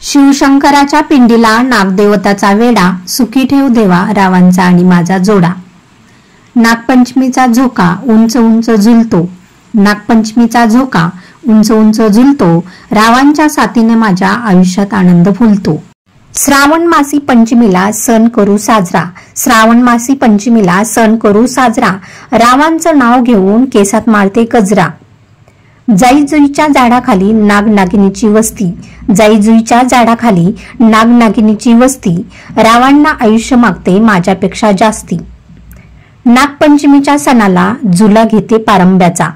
शिवशंकराच्या पिंडीला नागदेवताचा वेडा, सुखी ठेव देवा रावांचा आणि माझा जोडा। नागपंचमीचा झोका उंच उंच झुलतो, नागपंचमीचा झोका उंच उंच झुलतो, रावांच्या साथीने माझ्या आयुष्यात आनंद फुलतो। श्रावण मासी पंचमीला सण करू साजरा, श्रावण मासी पंचमीला सण करू साजरा, रावांचं नाव घेऊन केसात मारते गजरा। जाई जुईच्या झाडाखाली नागनागिनीची वस्ती, जाई जुईच्या झाडाखाली नागनागिनीची वस्ती, रावांना आयुष्य मागते माझ्यापेक्षा जास्ती। नागपंचमीच्या सणाला झुला घेते पारंब्याचा,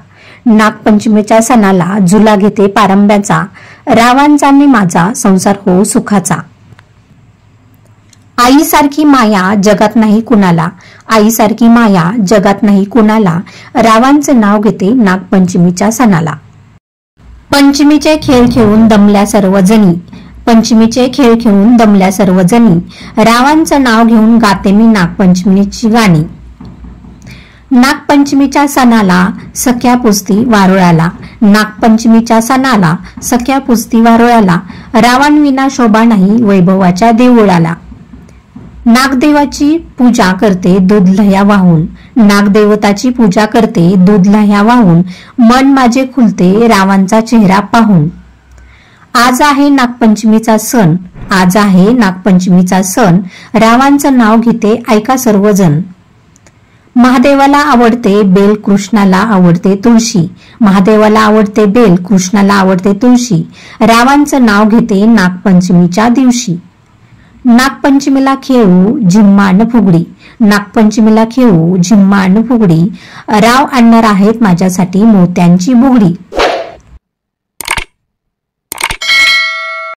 नागपंचमीच्या सणाला झुला घेते पारंब्याचा, रावांचा आणि माझा संसार हो सुखाचा। आईसारखी माया जगात नाही कुणाला, आईसारखी माया जगात नाही कुणाला, रावांचे नाव घेते नागपंचमीच्या सणाला। पंचमीचे खेळ खेळून दमल्या सर्वजणी, पंचमीचे खेळ खेळून दमल्या सर्वजणी, रावांचं नाव घेऊन गाते मी नागपंचमीची गाणी। नागपंचमीच्या सणाला सख्या पुजती वारुळाला, नागपंचमीच्या सणाला सख्या पुजती वारुळाला, रावांविना शोभा नाही वैभवाच्या देऊळाला। नागदेवाची पूजा करते दूध लह्या वाहून, नागदेवताची पूजा करते दूध लह्या वाहून, मन माझे खुलते रावांचा चेहरा पाहून। आज आहे नागपंचमीचा सण, आज आहे नागपंचमीचा सण, रावांचं नाव घेते ऐका सर्वजण। महादेवाला आवडते बेल, कृष्णाला आवडते तुळशी, महादेवाला आवडते बेल, कृष्णाला आवडते तुळशी, रावांचं नाव घेते नागपंचमीच्या दिवशी। नागपंचमीला खेळू झिम्मा न फुगडी, नागपंचमीला खेळू झिम्मा न फुगडी, राव आणणार आहेत माझ्यासाठी मोत्यांची बुगडी।